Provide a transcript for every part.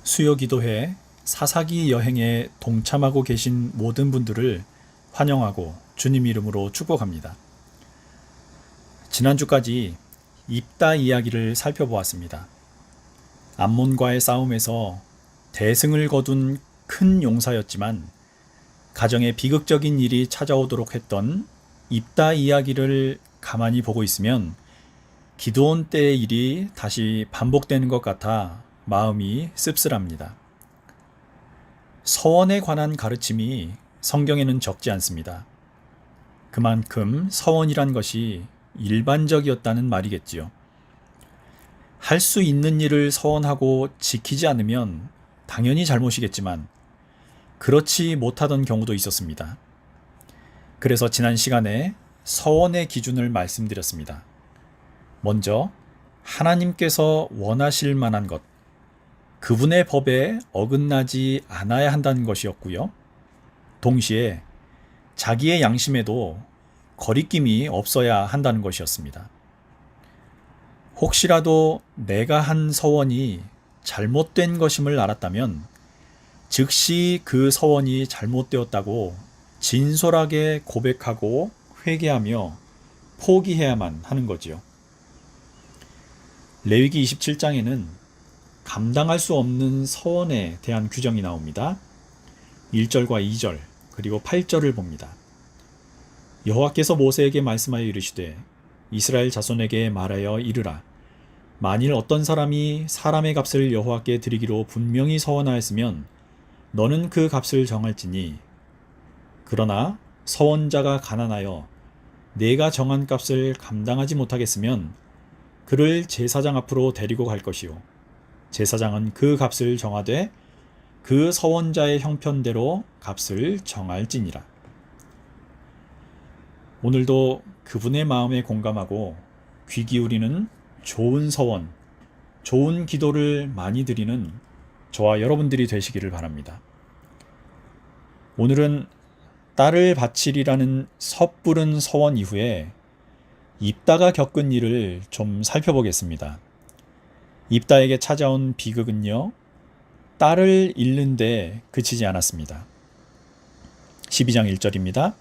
수요기도회 사사기 여행에 동참하고 계신 모든 분들을 환영하고 주님 이름으로 축복합니다. 지난주까지 입다 이야기를 살펴보았습니다. 암몬과의 싸움에서 대승을 거둔 큰 용사였지만 가정에 비극적인 일이 찾아오도록 했던 입다 이야기를 가만히 보고 있으면 기드온 때의 일이 다시 반복되는 것 같아 마음이 씁쓸합니다. 서원에 관한 가르침이 성경에는 적지 않습니다. 그만큼 서원이란 것이 일반적이었다는 말이겠지요. 할 수 있는 일을 서원하고 지키지 않으면 당연히 잘못이겠지만 그렇지 못하던 경우도 있었습니다. 그래서 지난 시간에 서원의 기준을 말씀드렸습니다. 먼저 하나님께서 원하실 만한 것, 그분의 법에 어긋나지 않아야 한다는 것이었고요. 동시에 자기의 양심에도 거리낌이 없어야 한다는 것이었습니다. 혹시라도 내가 한 서원이 잘못된 것임을 알았다면 즉시 그 서원이 잘못되었다고 진솔하게 고백하고 회개하며 포기해야만 하는 거지요. 레위기 27장에는 감당할 수 없는 서원에 대한 규정이 나옵니다. 1절과 2절 그리고 8절을 봅니다. 여호와께서 모세에게 말씀하여 이르시되 이스라엘 자손에게 말하여 이르라. 만일 어떤 사람이 사람의 값을 여호와께 드리기로 분명히 서원하였으면 너는 그 값을 정할지니 그러나 서원자가 가난하여 내가 정한 값을 감당하지 못하겠으면 그를 제사장 앞으로 데리고 갈 것이요 제사장은 그 값을 정하되 그 서원자의 형편대로 값을 정할지니라. 오늘도 그분의 마음에 공감하고 귀 기울이는 좋은 서원, 좋은 기도를 많이 드리는 저와 여러분들이 되시기를 바랍니다. 오늘은 딸을 바치리라는 섣부른 서원 이후에 입다가 겪은 일을 좀 살펴보겠습니다. 입다에게 찾아온 비극은요, 딸을 잃는 데 그치지 않았습니다. 12장 1절입니다.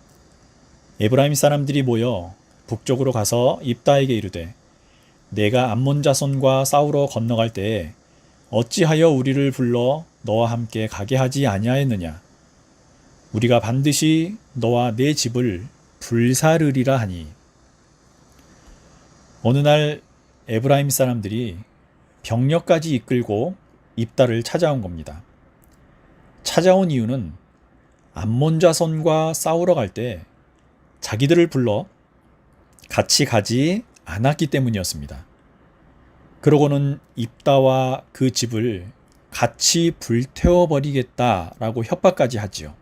에브라임 사람들이 모여 북쪽으로 가서 입다에게 이르되 내가 암몬 자손과 싸우러 건너갈 때에 어찌하여 우리를 불러 너와 함께 가게 하지 아니하였느냐? 우리가 반드시 너와 내 집을 불사르리라 하니. 어느 날 에브라임 사람들이 병력까지 이끌고 입다를 찾아온 겁니다. 찾아온 이유는 암몬 자손과 싸우러 갈 때 자기들을 불러 같이 가지 않았기 때문이었습니다. 그러고는 입다와 그 집을 같이 불태워버리겠다라고 협박까지 하지요.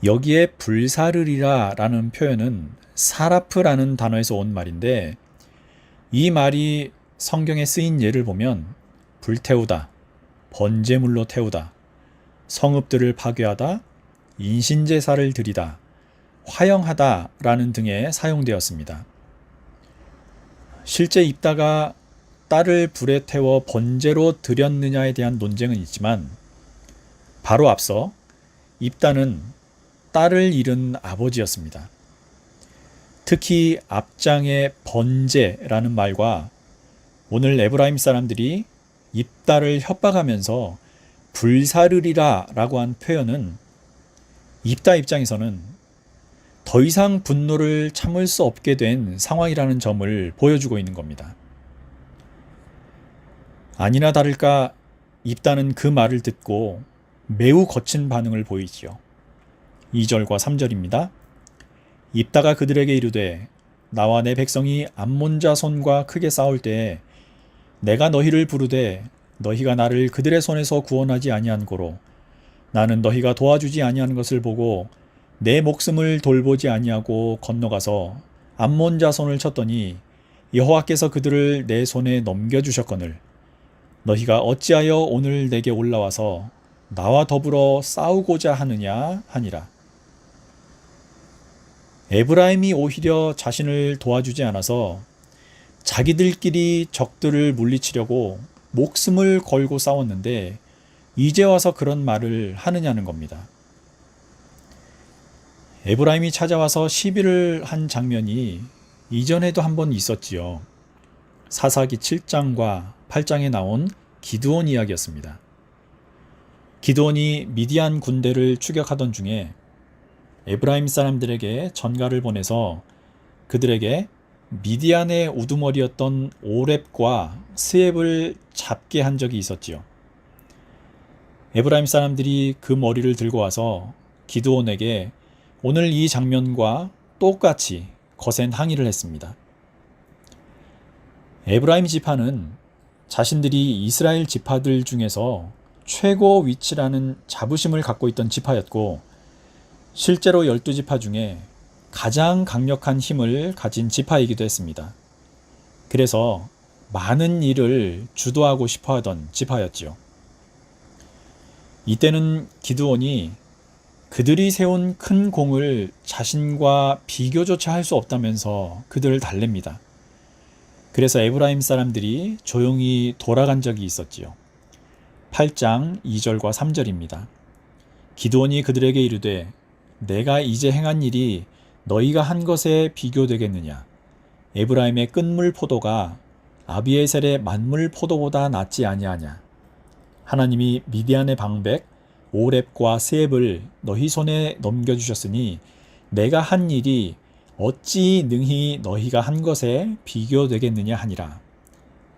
여기에 불사르리라 라는 표현은 사라프라는 단어에서 온 말인데 이 말이 성경에 쓰인 예를 보면 불태우다, 번제물로 태우다, 성읍들을 파괴하다, 인신제사를 드리다, 화형하다 라는 등에 사용되었습니다. 실제 입다가 딸을 불에 태워 번제로 드렸느냐에 대한 논쟁은 있지만 바로 앞서 입다는 딸을 잃은 아버지였습니다. 특히 앞장의 번제라는 말과 오늘 에브라임 사람들이 입다를 협박하면서 불사르리라 라고 한 표현은 입다 입장에서는 더 이상 분노를 참을 수 없게 된 상황이라는 점을 보여주고 있는 겁니다. 아니나 다를까 입다는 그 말을 듣고 매우 거친 반응을 보이지요. 2절과 3절입니다. 입다가 그들에게 이르되 나와 내 백성이 암몬 자손과 크게 싸울 때에 내가 너희를 부르되 너희가 나를 그들의 손에서 구원하지 아니한 고로 나는 너희가 도와주지 아니하는 것을 보고 내 목숨을 돌보지 아니하고 건너가서 암몬 자손을 쳤더니 여호와께서 그들을 내 손에 넘겨주셨거늘 너희가 어찌하여 오늘 내게 올라와서 나와 더불어 싸우고자 하느냐 하니라. 에브라임이 오히려 자신을 도와주지 않아서 자기들끼리 적들을 물리치려고 목숨을 걸고 싸웠는데 이제 와서 그런 말을 하느냐는 겁니다. 에브라임이 찾아와서 시비를 한 장면이 이전에도 한 번 있었지요. 사사기 7장과 8장에 나온 기드온 이야기였습니다. 기드온이 미디안 군대를 추격하던 중에 에브라임 사람들에게 전가를 보내서 그들에게 미디안의 우두머리였던 오렙과 스앱을 잡게 한 적이 있었지요. 에브라임 사람들이 그 머리를 들고 와서 기드온에게 오늘 이 장면과 똑같이 거센 항의를 했습니다. 에브라임 지파는 자신들이 이스라엘 지파들 중에서 최고 위치라는 자부심을 갖고 있던 지파였고 실제로 12지파 중에 가장 강력한 힘을 가진 지파이기도 했습니다. 그래서 많은 일을 주도하고 싶어 하던 지파였지요. 이때는 기드온이 그들이 세운 큰 공을 자신과 비교조차 할 수 없다면서 그들을 달랩니다. 그래서 에브라임 사람들이 조용히 돌아간 적이 있었지요. 8장 2절과 3절입니다. 기드온이 그들에게 이르되 내가 이제 행한 일이 너희가 한 것에 비교되겠느냐. 에브라임의 끝물 포도가 아비에셀의 만물 포도보다 낫지 아니하냐. 하나님이 미디안의 방백 오렙과 스앱을 너희 손에 넘겨주셨으니 내가 한 일이 어찌 능히 너희가 한 것에 비교되겠느냐 하니라.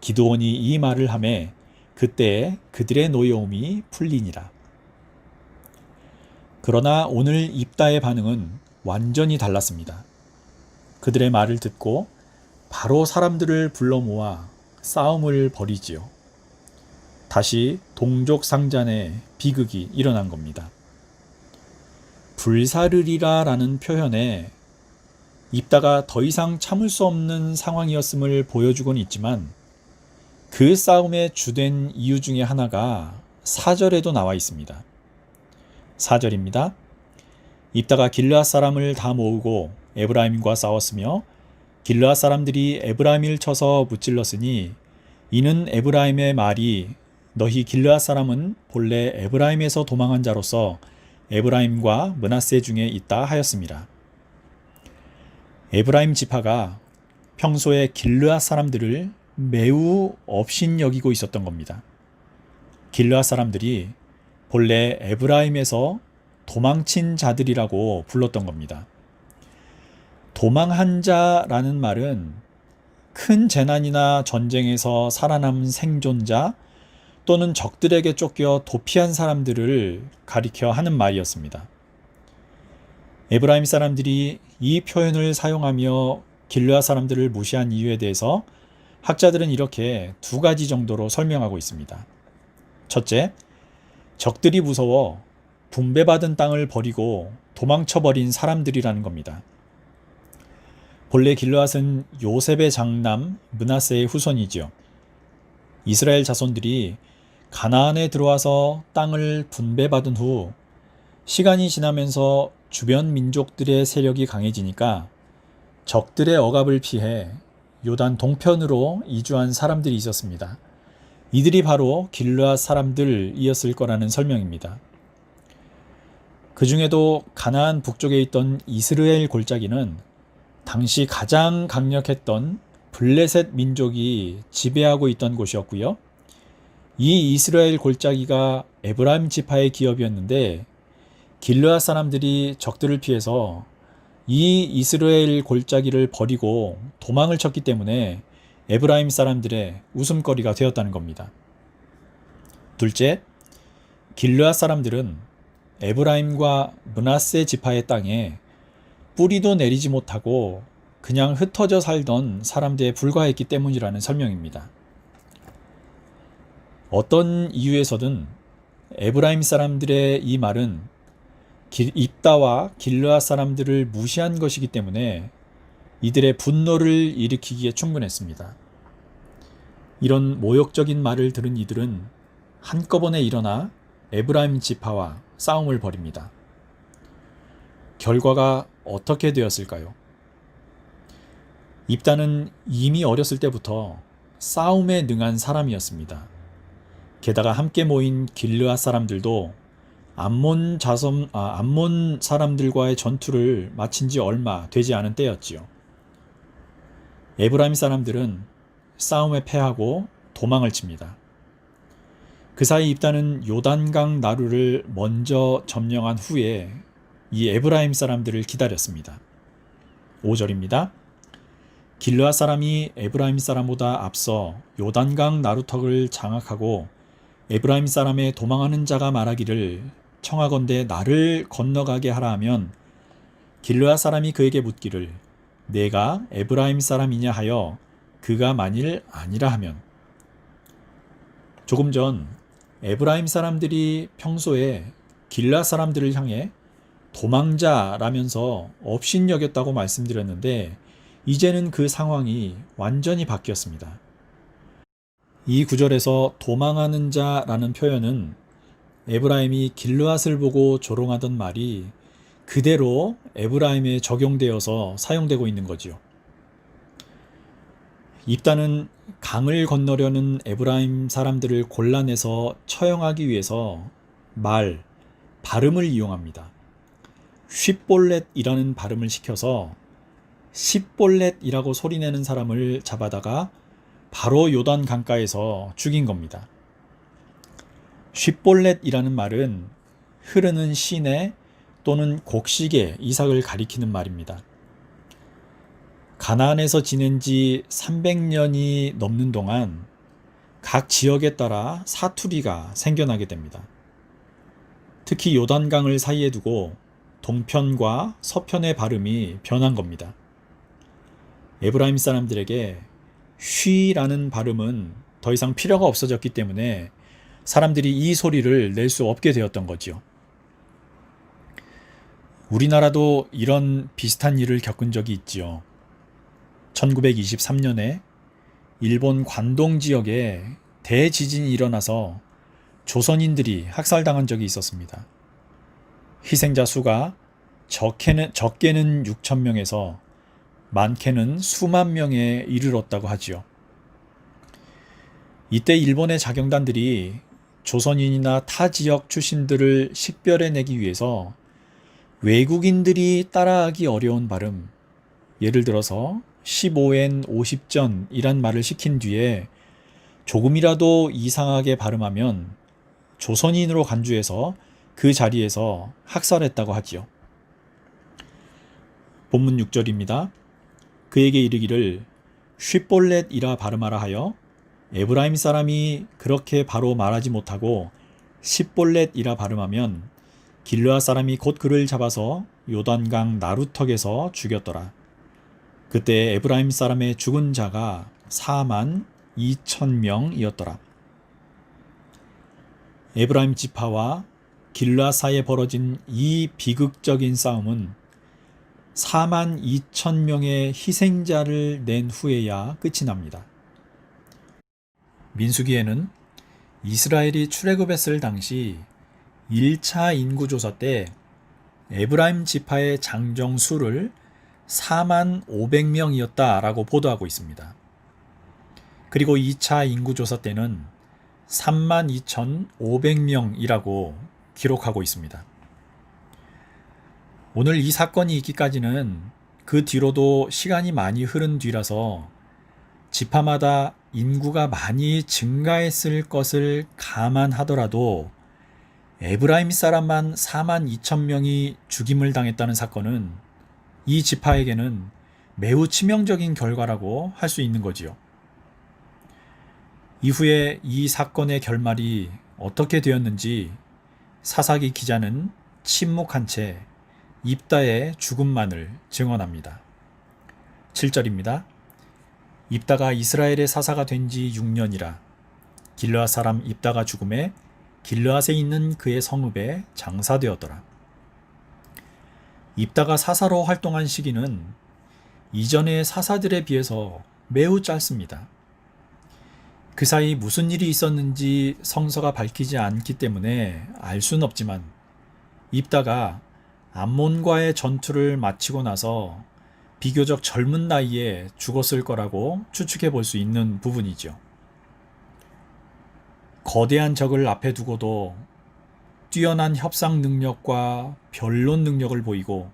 기드온이 이 말을 하매 그때 그들의 노여움이 풀리니라. 그러나 오늘 입다의 반응은 완전히 달랐습니다. 그들의 말을 듣고 바로 사람들을 불러 모아 싸움을 벌이지요. 다시 동족 상잔의 비극이 일어난 겁니다. 불사르리라 라는 표현에 입다가 더 이상 참을 수 없는 상황이었음을 보여주곤 있지만 그 싸움의 주된 이유 중에 하나가 4절에도 나와 있습니다. 4절입니다. 입다가 길르앗 사람을 다 모으고 에브라임과 싸웠으며 길르앗 사람들이 에브라임을 쳐서 무찔렀으니 이는 에브라임의 말이 너희 길르앗 사람은 본래 에브라임에서 도망한 자로서 에브라임과 므낫세 중에 있다 하였습니다. 에브라임 지파가 평소에 길르앗 사람들을 매우 업신여기고 있었던 겁니다. 길르앗 사람들이 본래 에브라임에서 도망친 자들이라고 불렀던 겁니다. 도망한 자라는 말은 큰 재난이나 전쟁에서 살아남은 생존자 또는 적들에게 쫓겨 도피한 사람들을 가리켜 하는 말이었습니다. 에브라임 사람들이 이 표현을 사용하며 길르앗 사람들을 무시한 이유에 대해서 학자들은 이렇게 두 가지 정도로 설명하고 있습니다. 첫째, 적들이 무서워 분배받은 땅을 버리고 도망쳐버린 사람들이라는 겁니다. 본래 길르앗은 요셉의 장남 므낫세의 후손이지요. 이스라엘 자손들이 가나안에 들어와서 땅을 분배받은 후 시간이 지나면서 주변 민족들의 세력이 강해지니까 적들의 억압을 피해 요단 동편으로 이주한 사람들이 있었습니다. 이들이 바로 길르앗 사람들이었을 거라는 설명입니다. 그 중에도 가나안 북쪽에 있던 이스라엘 골짜기는 당시 가장 강력했던 블레셋 민족이 지배하고 있던 곳이었고요. 이 이스라엘 골짜기가 에브라임 지파의 기업이었는데 길르앗 사람들이 적들을 피해서 이 이스라엘 골짜기를 버리고 도망을 쳤기 때문에 에브라임 사람들의 웃음거리가 되었다는 겁니다. 둘째, 길르앗 사람들은 에브라임과 므낫세 지파의 땅에 뿌리도 내리지 못하고 그냥 흩어져 살던 사람들에 불과했기 때문이라는 설명입니다. 어떤 이유에서든 에브라임 사람들의 이 말은 입다와 길르앗 사람들을 무시한 것이기 때문에 이들의 분노를 일으키기에 충분했습니다. 이런 모욕적인 말을 들은 이들은 한꺼번에 일어나 에브라임 지파와 싸움을 벌입니다. 결과가 어떻게 되었을까요? 입다는 이미 어렸을 때부터 싸움에 능한 사람이었습니다. 게다가 함께 모인 길르앗 사람들도 암몬 사람들과의 전투를 마친 지 얼마 되지 않은 때였지요. 에브라임 사람들은 싸움에 패하고 도망을 칩니다. 그 사이 입다는 요단강 나루를 먼저 점령한 후에 이 에브라임 사람들을 기다렸습니다. 5절입니다. 길르앗 사람이 에브라임 사람보다 앞서 요단강 나루턱을 장악하고 에브라임 사람의 도망하는 자가 말하기를 청하건대 나를 건너가게 하라 하면 길르앗 사람이 그에게 묻기를 내가 에브라임 사람이냐 하여 그가 만일 아니라 하면. 조금 전 에브라임 사람들이 평소에 길르앗 사람들을 향해 도망자라면서 업신여겼다고 말씀드렸는데 이제는 그 상황이 완전히 바뀌었습니다. 이 구절에서 도망하는 자라는 표현은 에브라임이 길르앗을 보고 조롱하던 말이 그대로 에브라임에 적용되어서 사용되고 있는 거지요. 입다는 강을 건너려는 에브라임 사람들을 골라내서 처형하기 위해서 발음을 이용합니다. 쉿볼렛이라는 발음을 시켜서 십볼렛이라고 소리내는 사람을 잡아다가 바로 요단 강가에서 죽인 겁니다. 쉿볼렛이라는 말은 흐르는 시내 또는 곡식의 이삭을 가리키는 말입니다. 가나안에서 지낸 지 300년이 넘는 동안 각 지역에 따라 사투리가 생겨나게 됩니다. 특히 요단강을 사이에 두고 동편과 서편의 발음이 변한 겁니다. 에브라임 사람들에게 쉬라는 발음은 더 이상 필요가 없어졌기 때문에 사람들이 이 소리를 낼 수 없게 되었던 거지요. 우리나라도 이런 비슷한 일을 겪은 적이 있지요. 1923년에 일본 관동 지역에 대지진이 일어나서 조선인들이 학살당한 적이 있었습니다. 희생자 수가 적게는 6,000명에서 많게는 수만 명에 이르렀다고 하지요. 이때 일본의 자경단들이 조선인이나 타 지역 출신들을 식별해내기 위해서 외국인들이 따라하기 어려운 발음, 예를 들어서 15엔 50전이란 말을 시킨 뒤에 조금이라도 이상하게 발음하면 조선인으로 간주해서 그 자리에서 학살했다고 하지요. 본문 6절입니다. 그에게 이르기를 쉿볼렛이라 발음하라 하여 에브라임 사람이 그렇게 바로 말하지 못하고 십볼렛이라 발음하면 길르앗 사람이 곧 그를 잡아서 요단강 나루턱에서 죽였더라. 그때 에브라임 사람의 죽은 자가 42,000명이었더라. 에브라임 지파와 길르앗 사이에 벌어진 이 비극적인 싸움은 42,000명의 희생자를 낸 후에야 끝이 납니다. 민수기에는 이스라엘이 출애굽했을 당시 1차 인구조사 때 에브라임 지파의 장정 수를 45,000명이었다라고 보도하고 있습니다. 그리고 2차 인구조사 때는 32,500명이라고 기록하고 있습니다. 오늘 이 사건이 있기까지는 그 뒤로도 시간이 많이 흐른 뒤라서 지파마다 인구가 많이 증가했을 것을 감안하더라도 에브라임 사람만 42,000명이 죽임을 당했다는 사건은 이 지파에게는 매우 치명적인 결과라고 할 수 있는 거지요. 이후에 이 사건의 결말이 어떻게 되었는지 사사기 기자는 침묵한 채 입다의 죽음만을 증언합니다. 7절입니다. 입다가 이스라엘의 사사가 된 지 6년이라 길르앗 사람 입다가 죽음에 길르앗에 있는 그의 성읍에 장사되었더라. 입다가 사사로 활동한 시기는 이전의 사사들에 비해서 매우 짧습니다. 그 사이 무슨 일이 있었는지 성서가 밝히지 않기 때문에 알 수는 없지만 입다가 암몬과의 전투를 마치고 나서 비교적 젊은 나이에 죽었을 거라고 추측해 볼 수 있는 부분이죠. 거대한 적을 앞에 두고도 뛰어난 협상 능력과 변론 능력을 보이고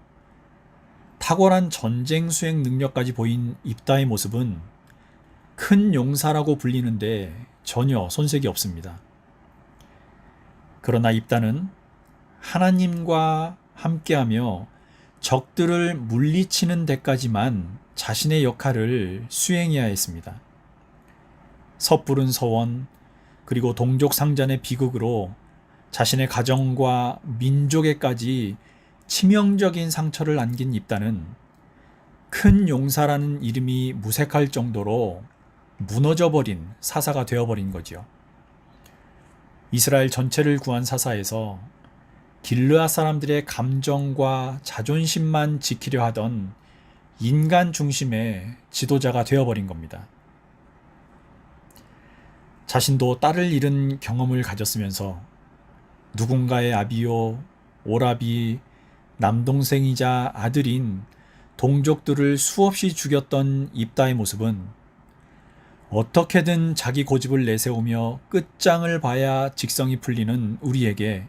탁월한 전쟁 수행 능력까지 보인 입다의 모습은 큰 용사라고 불리는데 전혀 손색이 없습니다. 그러나 입다는 하나님과 함께하며 적들을 물리치는 데까지만 자신의 역할을 수행해야 했습니다. 섣부른 서원 그리고 동족 상잔의 비극으로 자신의 가정과 민족에까지 치명적인 상처를 안긴 입다는 큰 용사라는 이름이 무색할 정도로 무너져버린 사사가 되어버린 거지요. 이스라엘 전체를 구한 사사에서 길르앗 사람들의 감정과 자존심만 지키려 하던 인간 중심의 지도자가 되어버린 겁니다. 자신도 딸을 잃은 경험을 가졌으면서 누군가의 아비요, 오라비, 남동생이자 아들인 동족들을 수없이 죽였던 입다의 모습은 어떻게든 자기 고집을 내세우며 끝장을 봐야 직성이 풀리는 우리에게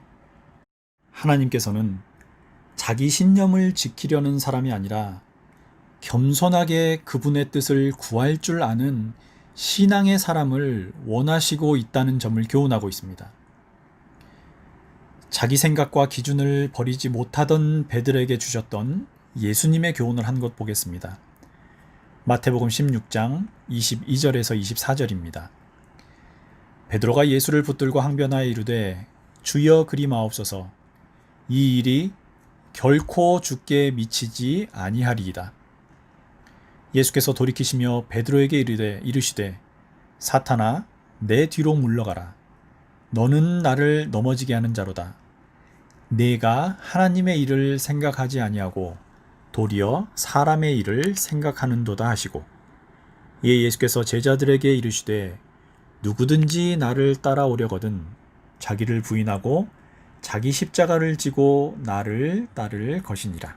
하나님께서는 자기 신념을 지키려는 사람이 아니라 겸손하게 그분의 뜻을 구할 줄 아는 신앙의 사람을 원하시고 있다는 점을 교훈하고 있습니다. 자기 생각과 기준을 버리지 못하던 베드로에게 주셨던 예수님의 교훈을 한 것 보겠습니다. 마태복음 16장 22절에서 24절입니다. 베드로가 예수를 붙들고 항변하여 이르되 주여 그리 마옵소서 이 일이 결코 주께 미치지 아니하리이다. 예수께서 돌이키시며 베드로에게 이르시되 사탄아 내 뒤로 물러가라. 너는 나를 넘어지게 하는 자로다. 내가 하나님의 일을 생각하지 아니하고 도리어 사람의 일을 생각하는도다 하시고 이에 예수께서 제자들에게 이르시되 누구든지 나를 따라오려거든 자기를 부인하고 자기 십자가를 지고 나를 따를 것이니라.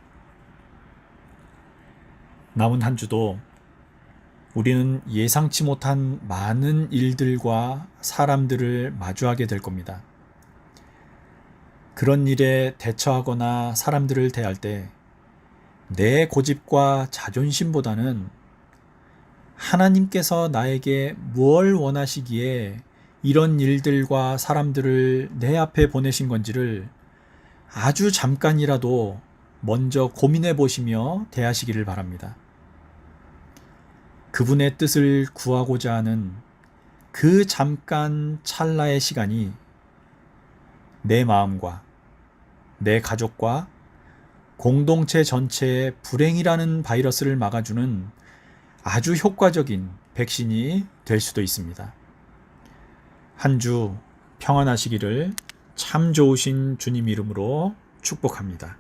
남은 한 주도 우리는 예상치 못한 많은 일들과 사람들을 마주하게 될 겁니다. 그런 일에 대처하거나 사람들을 대할 때 내 고집과 자존심보다는 하나님께서 나에게 뭘 원하시기에 이런 일들과 사람들을 내 앞에 보내신 건지를 아주 잠깐이라도 먼저 고민해 보시며 대하시기를 바랍니다. 그분의 뜻을 구하고자 하는 그 잠깐 찰나의 시간이 내 마음과 내 가족과 공동체 전체의 불행이라는 바이러스를 막아주는 아주 효과적인 백신이 될 수도 있습니다. 한 주 평안하시기를 참 좋으신 주님 이름으로 축복합니다.